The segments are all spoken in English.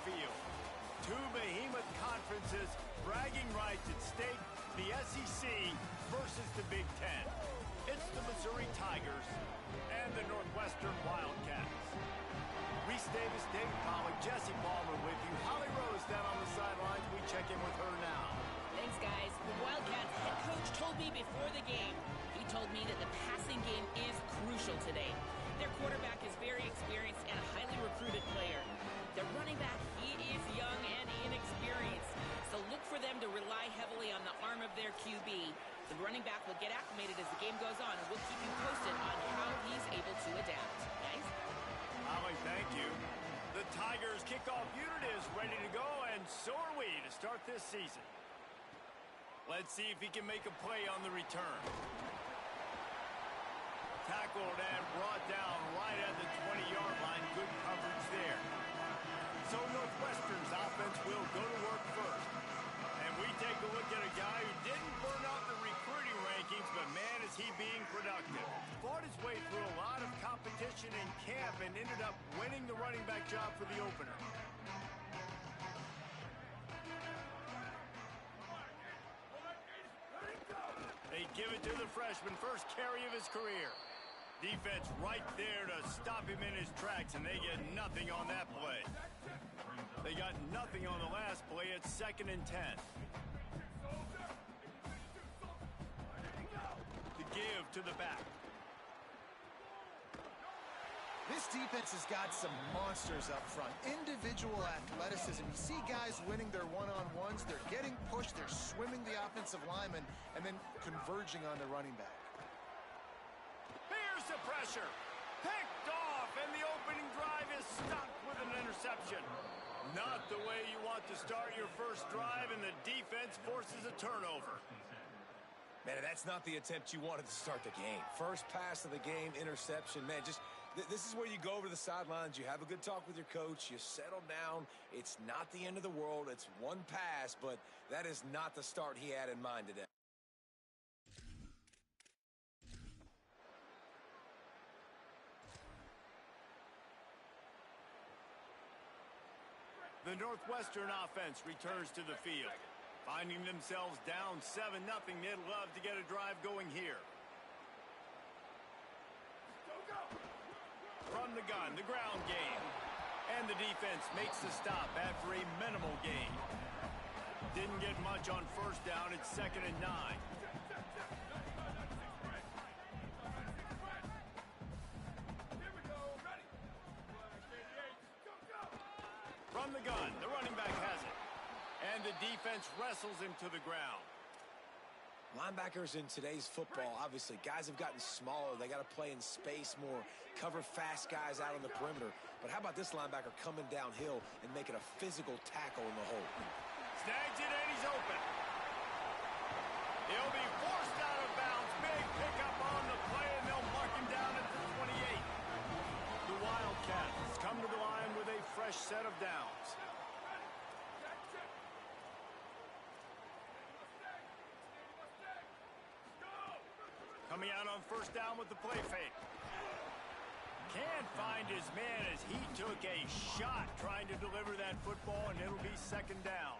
field. Two behemoth conferences, bragging rights at stake, the SEC versus the Big Ten. It's the Missouri Tigers and the Northwestern Wildcats. Reese Davis, Dayton College, Jesse Palmer with you. Holly Rose down on the sidelines. We check in with her now. Thanks, guys. The Wildcats head coach told me before the game. He told me that the passing game is crucial today. Their quarterback is very experienced and a highly recruited player. Their running back, he is young and inexperienced. So look for them to rely heavily on the arm of their QB. The running back will get acclimated as the game goes on, and we'll keep you posted on how he's able to adapt. Guys? Holly, thank you. The Tigers kickoff unit is ready to go, and so are we to start this season. Let's see if he can make a play on the return. Tackled and brought down right at the 20-yard line. Good coverage there. So Northwestern's offense will go to work first. And we take a look at a guy who didn't burn out the recruiting rankings, but man, is he being productive. Fought his way through a lot of competition in camp and ended up winning the running back job for the opener. They give it to the freshman, first carry of his career. Defense right there to stop him in his tracks, and they get nothing on that play. They got nothing on the last play. It's 2nd and 10. The give to the back. This defense has got some monsters up front. Individual athleticism. You see guys winning their one-on-ones. They're getting pushed. They're swimming the offensive lineman and then converging on the running back. Here's the pressure. Picked off, and the opening drive is stopped with an interception. Not the way you want to start your first drive, and the defense forces a turnover. Man, that's not the attempt you wanted to start the game. First pass of the game, interception. Man, just this is where you go over the sidelines. You have a good talk with your coach. You settle down. It's not the end of the world. It's one pass, but that is not the start he had in mind today. The Northwestern offense returns to the field. Finding themselves down 7-0, they'd love to get a drive going here. From the gun, the ground game. And the defense makes the stop after a minimal gain. Didn't get much on first down. It's 2nd and 9. From the gun, the running back has it. And the defense wrestles him to the ground. Linebackers in today's football, obviously, guys have gotten smaller. They got to play in space more, cover fast guys out on the perimeter. But how about this linebacker coming downhill and making a physical tackle in the hole? Snags it, and he's open. He'll be forced out of bounds. Big pickup on the play, and they'll mark him down at the 28. The Wildcats come to the line with a fresh set of downs. Coming out on first down with the play fake. Can't find his man as he took a shot trying to deliver that football, and it'll be 2nd down.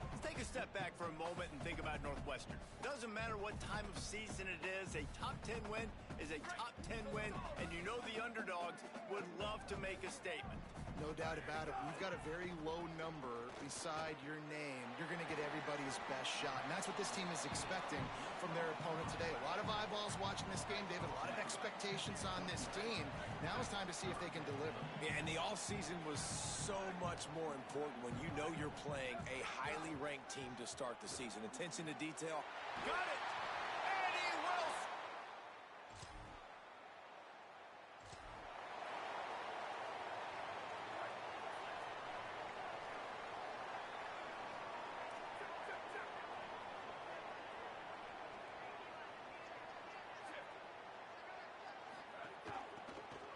Let's take a step back for a moment and think about Northwestern. Doesn't matter what time of season it is, a top 10 win is a top 10 win, and you know the underdogs would love to make a statement. No doubt about it. When you've got a very low number beside your name, you're going to get everybody's best shot. And that's what this team is expecting from their opponent today. A lot of eyeballs watching this game, David. A lot of expectations on this team. Now it's time to see if they can deliver. Yeah, and the offseason was so much more important when you know you're playing a highly ranked team to start the season. Attention to detail. Got it! And he will.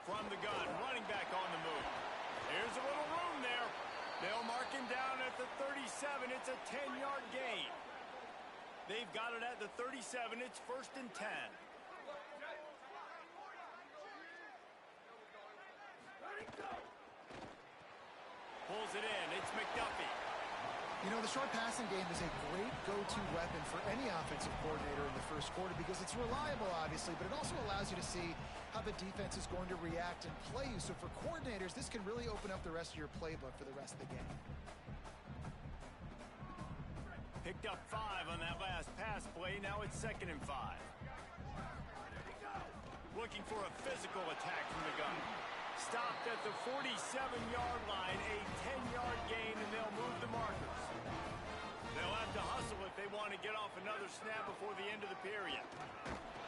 From the gun, running back on the move. There's a little room there. They'll mark him down at the 37. It's a 10-yard gain. They've got it at the 37. It's 1st and 10. Pulls it in. It's It's McDuffie. You know, the short passing game is a great go-to weapon for any offensive coordinator in the first quarter because it's reliable, obviously, but it also allows you to see how the defense is going to react and play you. So for coordinators, this can really open up the rest of your playbook for the rest of the game. Picked up 5 on that last pass play. Now it's 2nd and 5. Looking for a physical attack from the gun. Stopped at the 47-yard line, a 10-yard gain, and they'll move the markers. They'll have to hustle if they want to get off another snap before the end of the period.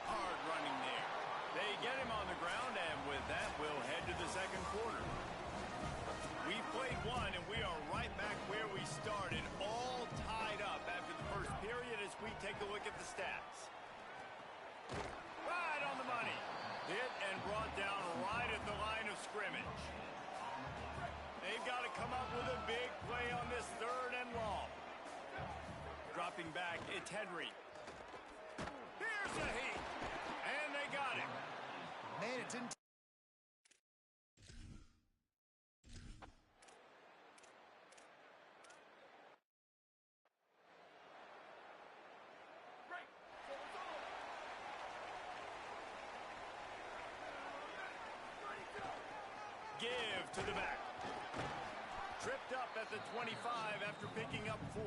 Hard running there. They get him on the ground, and with that, we'll head to the second quarter. We played one, and we are right back where we started, all tied up after the first period as we take a look at the stats. Right on the money. Hit and brought down right at the line of scrimmage. They've got to come up with a big play on this 3rd and long. Dropping back, it's Henry. Here's a heat. And they got him. Man, it didn't... Give to the back. Tripped up at the 25 after picking up 4.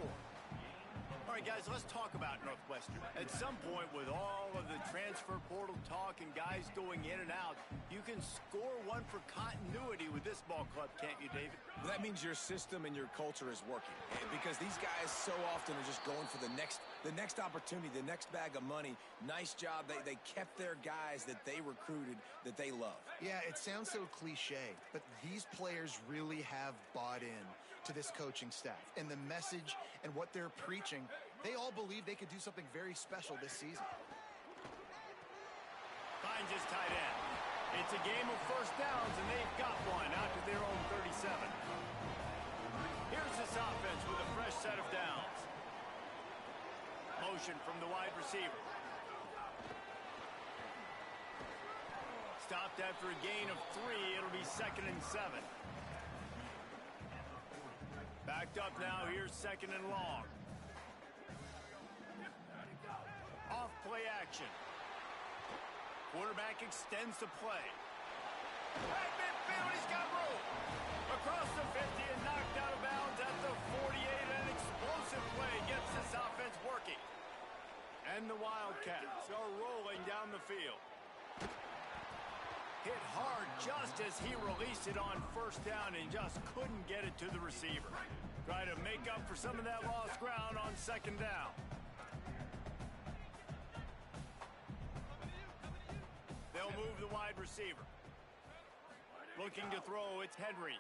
All right, guys, let's talk about Northwestern. At some point, with all of the transfer portal talk and guys going in and out, you can score one for continuity with this ball club, can't you, David? That means your system and your culture is working. Because these guys so often are just going for the next opportunity, the next bag of money. Nice job. They kept their guys that they recruited, that they love. Yeah, it sounds so cliche, but these players really have bought in to this coaching staff and the message and what they're preaching. They all believe they could do something very special this season. Finds his tight end. It's a game of first downs, and they've got one out to their own 37. Here's this offense with a fresh set of downs. Motion from the wide receiver. Stopped after a gain of 3. It'll be 2nd and 7. Backed up now. Here's 2nd and long. Off play action. Quarterback extends the play. Right midfield, he's got room. Across the 50 and knocked out of bounds at the 48. An explosive play gets this offense working. And the Wildcats are rolling down the field. Hit hard just as he released it on first down and just couldn't get it to the receiver. Try to make up for some of that lost ground on 2nd down. They'll move the wide receiver. Looking to throw, it's Henry.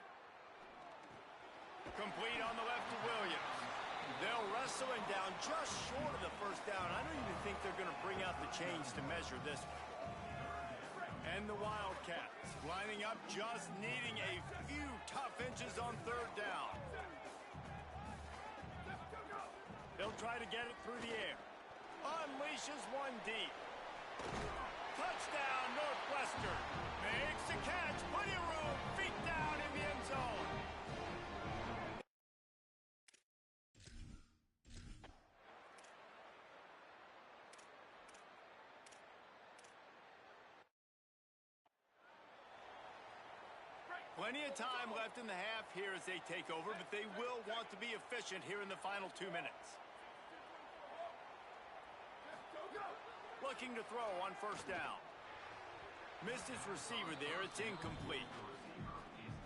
Complete on the left to Williams. They'll wrestle him down just short of the first down. I don't even think they're going to bring out the chains to measure this one. And the Wildcats lining up, just needing a few tough inches on 3rd down. They'll try to get it through the air. Unleashes one deep. Touchdown, Northwestern. Makes the catch. Plenty of room. Feet down in the end zone. Plenty of time left in the half here as they take over, but they will want to be efficient here in the final 2 minutes. Looking to throw on first down. Missed his receiver there. It's incomplete.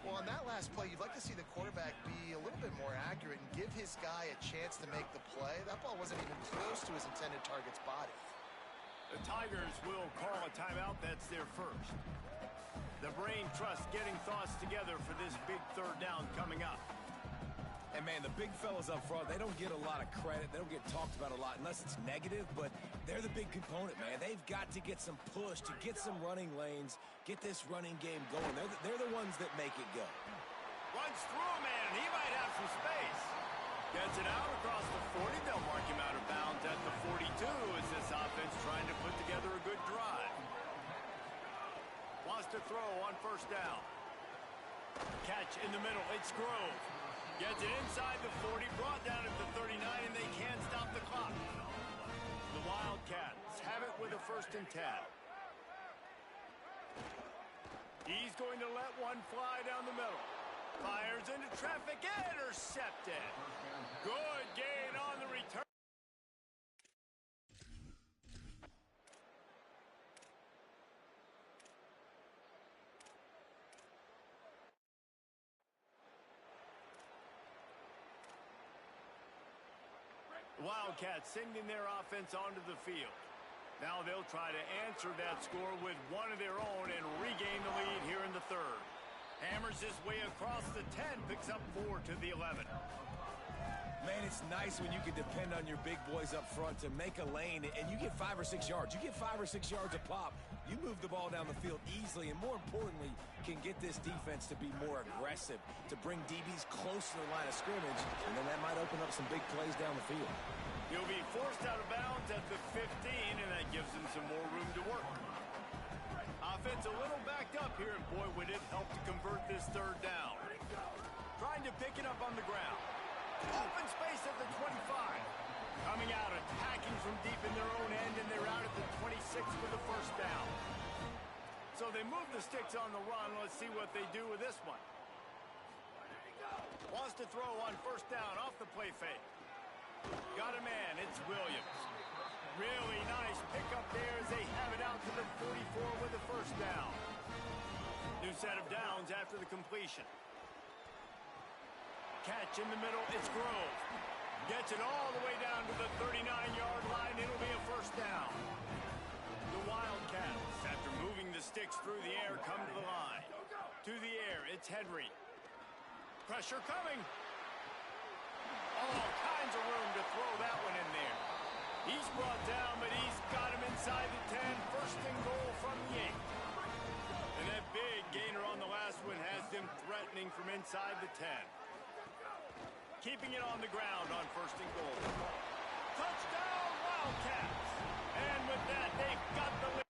Well, on that last play, you'd like to see the quarterback be a little bit more accurate and give his guy a chance to make the play. That ball wasn't even close to his intended target's body. The Tigers will call a timeout. That's their first. The brain trust getting thoughts together for this big 3rd down coming up. And, man, the big fellas up front, they don't get a lot of credit. They don't get talked about a lot unless it's negative, but they're the big component, man. They've got to get some push, to get some running lanes, get this running game going. They're the ones that make it go. Runs through a man. He might have some space. Gets it out across the 40. They'll mark him out of bounds at the 42 as this offense trying to put together a good drive. Wants to throw on first down. Catch in the middle. It's Grove. Gets it inside the 40, brought down at the 39, and they can't stop the clock. The Wildcats have it with a 1st and 10. He's going to let one fly down the middle. Fires into traffic, intercepted. Good gain on the return. Wildcats sending their offense onto the field. Now they'll try to answer that score with one of their own and regain the lead here in the 3rd. Hammers his way across the 10, picks up 4 to the 11. Man, it's nice when you can depend on your big boys up front to make a lane, and you get 5 or 6 yards. You get 5 or 6 yards a pop. You move the ball down the field easily, and more importantly, can get this defense to be more aggressive, to bring DBs close to the line of scrimmage, and then that might open up some big plays down the field. He'll be forced out of bounds at the 15, and that gives him some more room to work. Offense a little backed up here, and boy, would it help to convert this 3rd down. Trying to pick it up on the ground. Open space at the 25. Coming out, attacking from deep in their own end, and they're out at the 26 for the 1st down. So they move the sticks on the run. Let's see what they do with this one. Wants to throw on 1st down off the play fake. Got a man, it's Williams. Really nice pickup there as they have it out to the 44 with the 1st down. New set of downs after the completion. Catch in the middle, it's Grove. Gets it all the way down to the 39-yard line. It'll be a 1st down. The Wildcats, after moving the sticks through the air, come to the line. To the air, it's Henry. Pressure coming. All kinds of room to throw that one in there. He's brought down, but he's got him inside the 10. 1st and goal from the 8. And that big gainer on the last one has them threatening from inside the 10. Keeping it on the ground on 1st and goal. Touchdown, Wildcats! And with that, they've got the lead.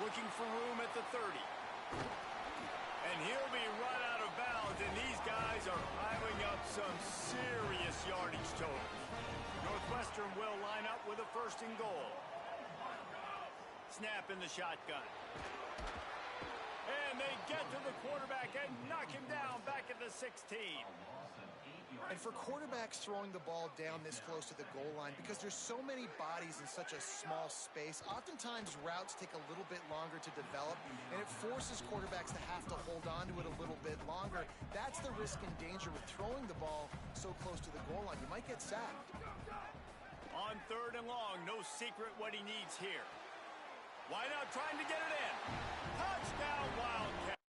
Looking for room at the 30. And he'll be run out of bounds, and these guys are piling up some serious yardage totals. Northwestern will line up with a 1st and goal. Snap in the shotgun. And they get to the quarterback and knock him down back at the 16. And for quarterbacks throwing the ball down this close to the goal line, because there's so many bodies in such a small space, oftentimes routes take a little bit longer to develop, and it forces quarterbacks to have to hold on to it a little bit longer. That's the risk and danger with throwing the ball so close to the goal line. You might get sacked. On 3rd and long, no secret what he needs here. Why not trying to get it in? Touchdown, Wildcats.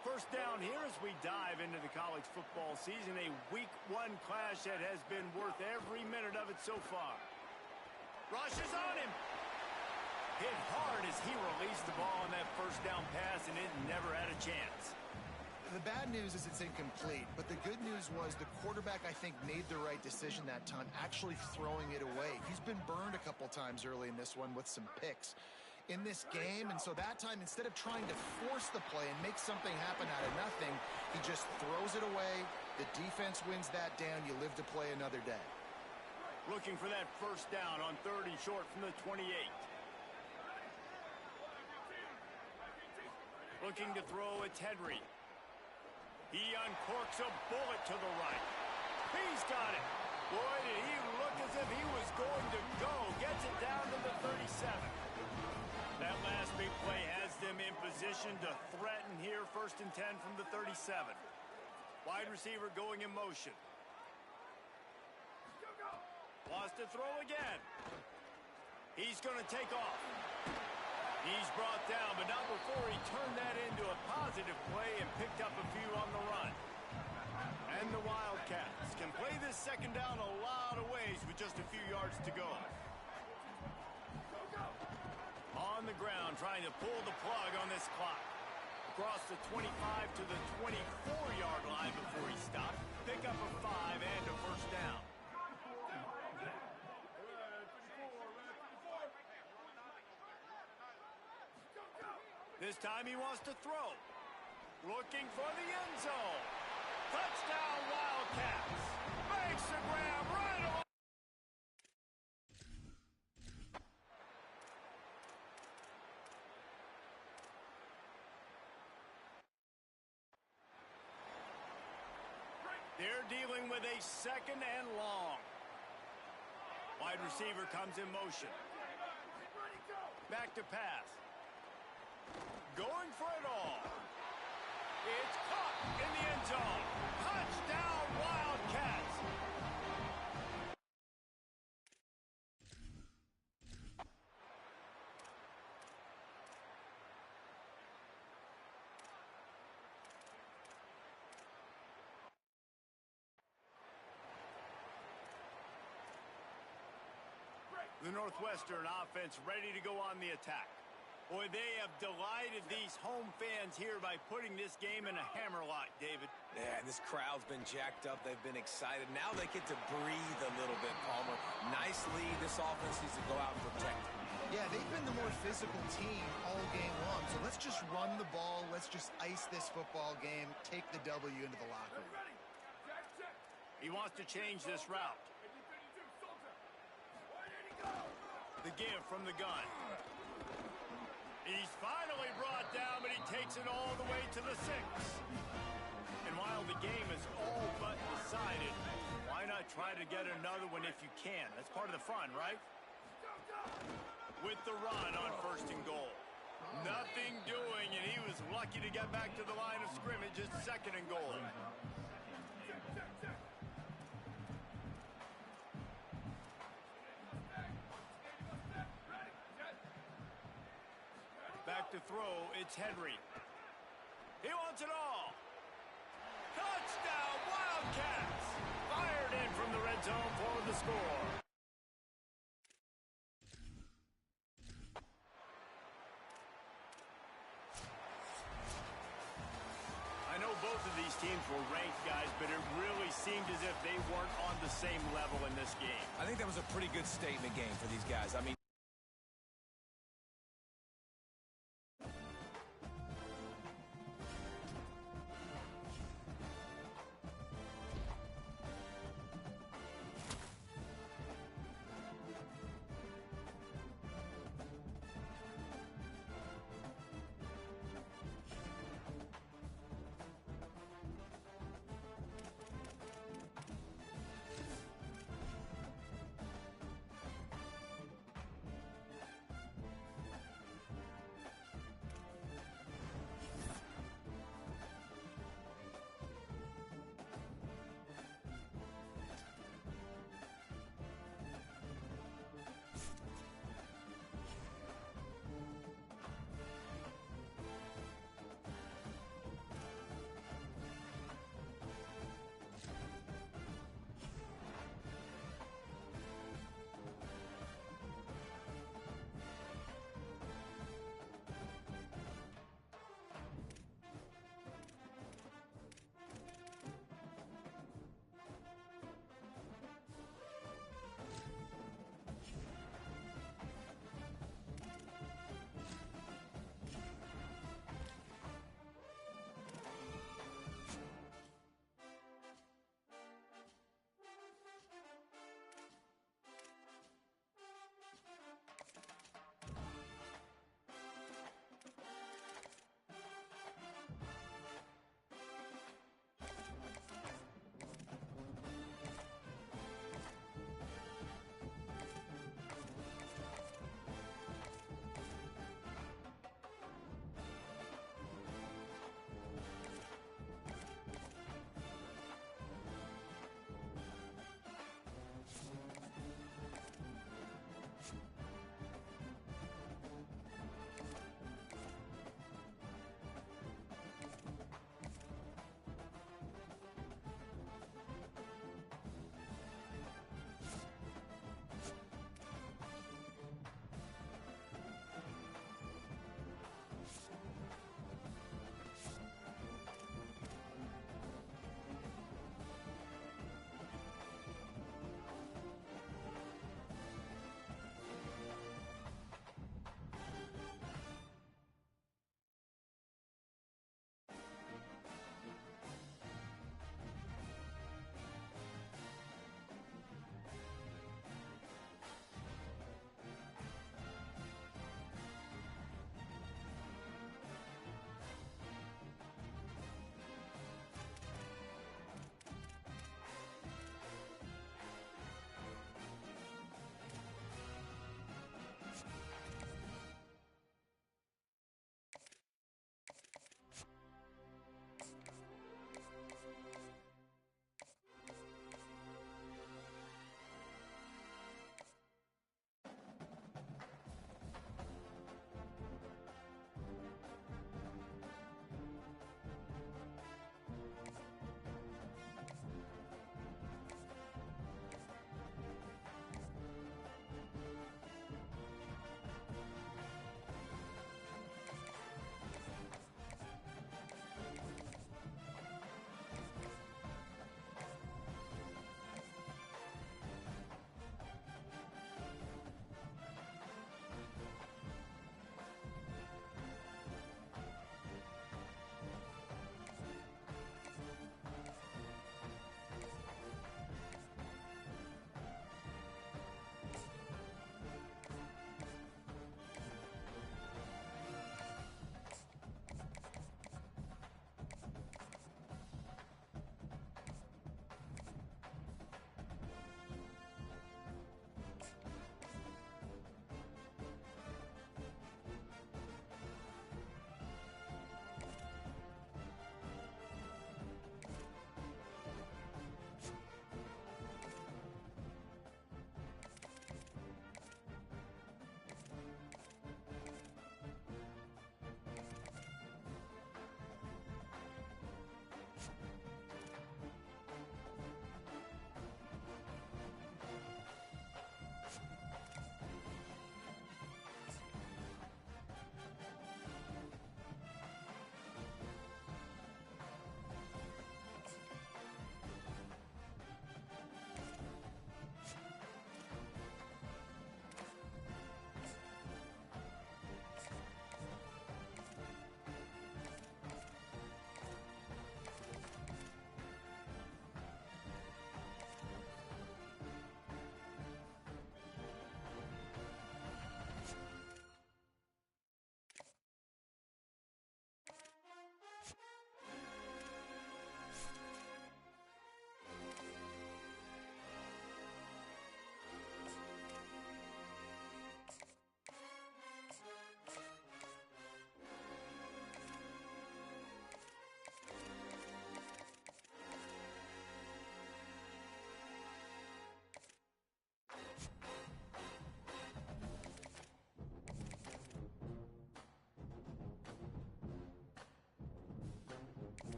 First down here as we dive into the college football season, a week 1 clash that has been worth every minute of it so far. Rushes on him. Hit hard as he released the ball on that 1st down pass, and it never had a chance. The bad news is it's incomplete, but the good news was the quarterback, I think, made the right decision that time, actually throwing it away. He's been burned a couple times early in this one with some picks in this game, and so that time, instead of trying to force the play and make something happen out of nothing, he just throws it away. The defense wins that down. You live to play another day. Looking for that 1st down on 3rd and short from the 28. Looking to throw, it's Henry. He uncorks a bullet to the right. He's got it. Boy, did he look as if he was going to go. Gets it down to the 37. That last big play has them in position to threaten here. 1st and 10 from the 37. Wide receiver going in motion. Wants to throw again. He's going to take off. He's brought down, but not before he turned that into a positive play and picked up a few on the run. And the Wildcats can play this second down a lot of ways with just a few yards to go. On the ground, trying to pull the plug on this clock. Across the 25 to the 24-yard line before he stopped. Pick up a 5 and a first down. This time he wants to throw. Looking for the end zone. Touchdown Wildcats. Makes the grab right along. They're dealing with a second and long. Wide receiver comes in motion. Back to pass. Going for it all. It's caught in the end zone. Touchdown Wildcats. The Northwestern offense ready to go on the attack. Boy, they have delighted these home fans here by putting this game in a hammerlock, David. Yeah, this crowd's been jacked up. They've been excited. Now they get to breathe a little bit, Palmer. Nice lead. This offense needs to go out and protect it. Yeah, they've been the more physical team all game long. So let's just run the ball. Let's just ice this football game. Take the W into the locker room. He wants to change this route. The give from the gun. He's finally brought down, but he takes it all the way to the 6. And while the game is all but decided, why not try to get another one if you can? That's part of the fun, right? With the run on 1st and goal. Nothing doing, and he was lucky to get back to the line of scrimmage at 2nd and goal. Back to throw, it's Henry. He wants it all. Touchdown, Wildcats! Fired in from the red zone for the score. I know both of these teams were ranked, guys, but it really seemed as if they weren't on the same level in this game. I think that was a pretty good statement game for these guys. I mean,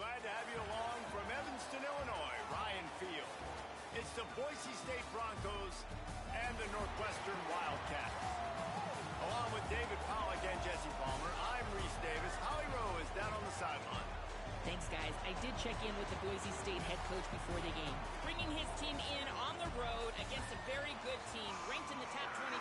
Glad to have you along from Evanston, Illinois, Ryan Field. It's the Boise State Broncos and the Northwestern Wildcats. Along with David Pollack and Jesse Palmer, I'm Reese Davis. Holly Rowe is down on the sideline. Thanks, guys. I did check in with the Boise State head coach before the game. Bringing his team in on the road against a very good team, ranked in the top 25.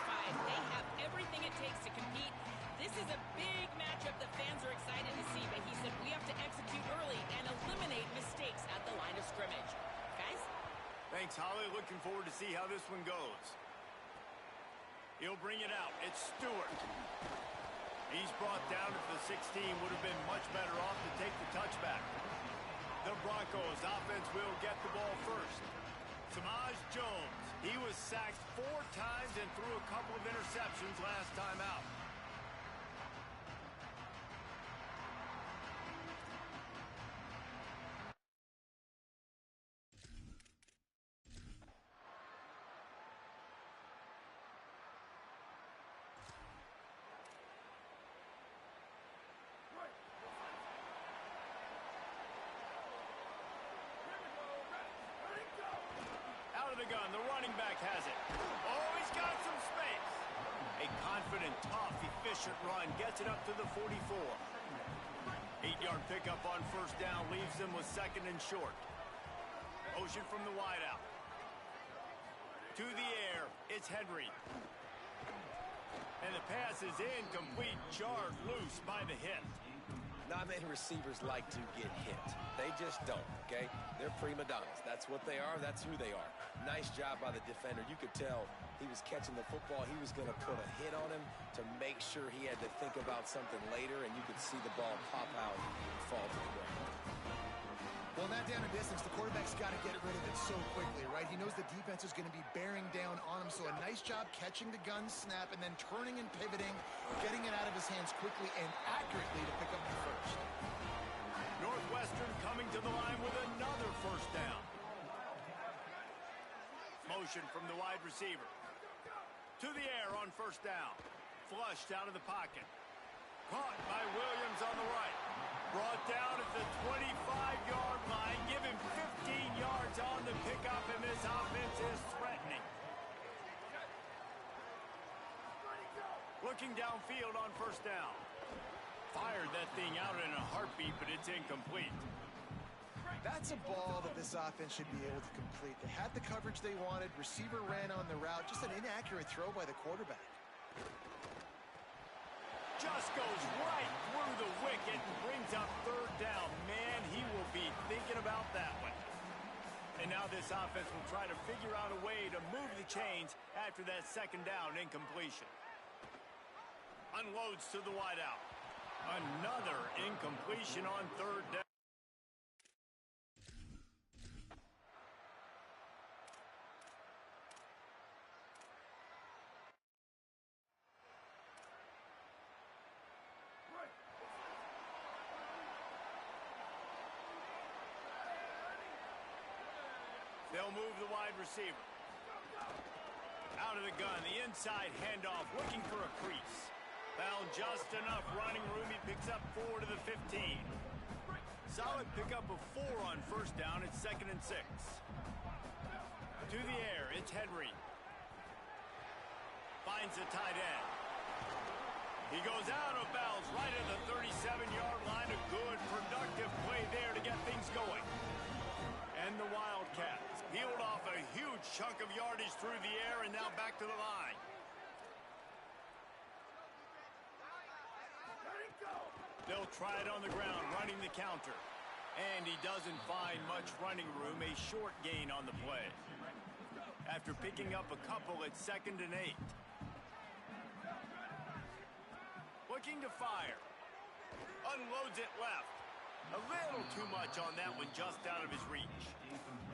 They have everything it takes to compete. This is a big matchup that fans are excited to see, but he said we have to execute early and eliminate mistakes at the line of scrimmage. Guys? Thanks, Holly. Looking forward to see how this one goes. He'll bring it out. It's Stewart. He's brought down at the 16. Would have been much better off to take the touchback. The Broncos offense will get the ball first. Samaj Jones. He was sacked 4 times and threw a couple of interceptions last time out. The gun. The running back has it. Oh, he's got some space. A confident, tough, efficient run gets it up to the 44. 8-yard pickup on first down leaves them with second and short. Motion from the wideout. To the air, it's Henry. And the pass is incomplete, jarred loose by the hit. Not many receivers like to get hit. They just don't, okay? They're prima donnas. That's what they are. That's who they are. Nice job by the defender. You could tell he was catching the football. He was going to put a hit on him to make sure he had to think about something later, and you could see the ball pop out and fall to the ground. Well, in that down and distance, the quarterback's got to get rid of it so quickly, right? He knows the defense is going to be bearing down on him, so a nice job catching the gun snap and then turning and pivoting, getting it out of his hands quickly and accurately to pick up the first. Northwestern coming to the line with another first down. Motion from the wide receiver. To the air on first down. Flushed out of the pocket. Caught by Williams on the right. Brought down at the 25-yard line. Give him 15 yards on the pickup, and this offense is threatening. Looking downfield on first down. Fired that thing out in a heartbeat, but it's incomplete. That's a ball that this offense should be able to complete. They had the coverage they wanted. Receiver ran on the route. Just an inaccurate throw by the quarterback. Just goes right through the wicket and brings up third down. Man, he will be thinking about that one. And now this offense will try to figure out a way to move the chains after that second down incompletion. Unloads to the wideout. Another incompletion on third down. They'll move the wide receiver. Out of the gun, the inside handoff, looking for a crease. Found just enough running room. He picks up 4 to the 15. Solid pickup of 4 on first down. It's 2nd and 6. To the air, it's Henry. Finds a tight end. He goes out of bounds right at the 37-yard line. A good, productive play there to get things going. And the Wildcats peeled off a huge chunk of yardage through the air and now back to the line. They'll try it on the ground, running the counter. And he doesn't find much running room, a short gain on the play. After picking up a couple at 2nd and 8. Looking to fire. Unloads it left. A little too much on that one, just out of his reach.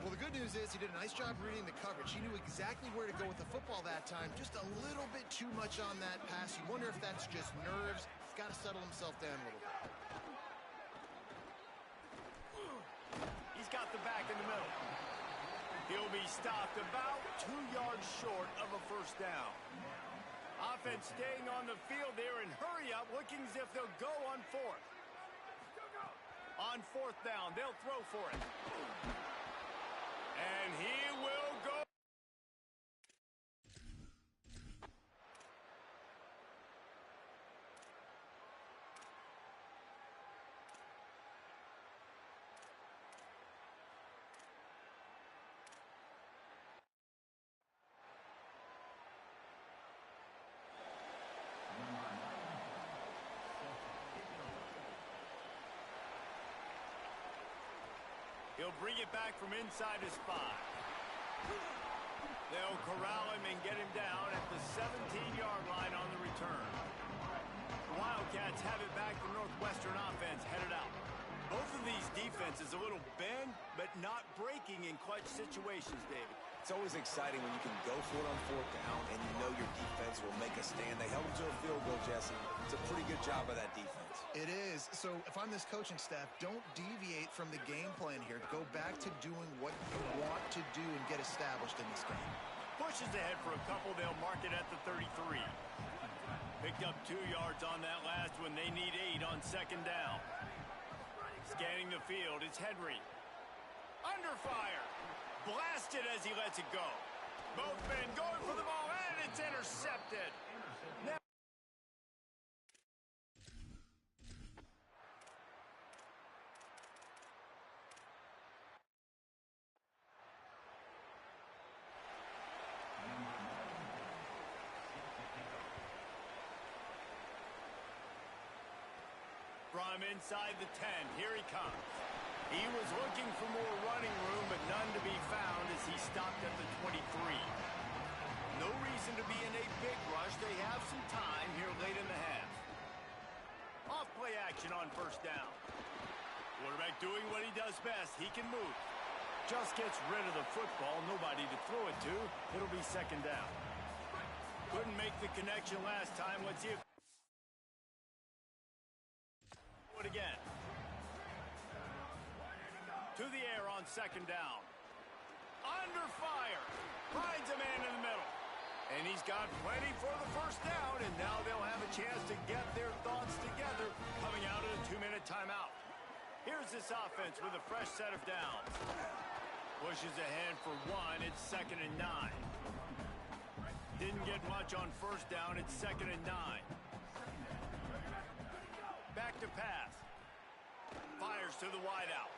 Well, the good news is he did a nice job reading the coverage. He knew exactly where to go with the football that time. Just a little bit too much on that pass. You wonder if that's just nerves. He's got to settle himself down a little bit. He's got the back in the middle. He'll be stopped about 2 yards short of a first down. Offense staying on the field there and hurry up, looking as if they'll go on 4th. On fourth down, they'll throw for it. And he will go. He'll bring it back from inside his 5. They'll corral him and get him down at the 17-yard line on the return. The Wildcats have it back. The Northwestern offense headed out. Both of these defenses a little bend, but not breaking in clutch situations, David. It's always exciting when you can go for it on fourth down and you know your defense will make a stand. They held them to a field goal, Jesse. It's a pretty good job by that defense. It is. So if I'm this coaching staff, don't deviate from the game plan here. Go back to doing what you want to do and get established in this game. Pushes ahead for a couple. They'll mark it at the 33. Picked up 2 yards on that last one. They need 8 on second down. Scanning the field, it's Henry. Under fire. Blasted as he lets it go. Both men going for the ball, and it's intercepted. Now from inside the 10, here he comes. He was looking for more running room, but none to be found as he stopped at the 23. No reason to be in a big rush. They have some time here late in the half. Off play action on first down. Quarterback doing what he does best. He can move. Just gets rid of the football. Nobody to throw it to. It'll be second down. Couldn't make the connection last time. Let's see if it again. To the air on second down. Under fire. Finds a man in the middle. And he's got plenty for the first down. And now they'll have a chance to get their thoughts together coming out of the 2-minute timeout. Here's this offense with a fresh set of downs. Pushes ahead for 1. It's 2nd and 9. Didn't get much on first down. It's 2nd and 9. Back to pass. Fires to the wideout.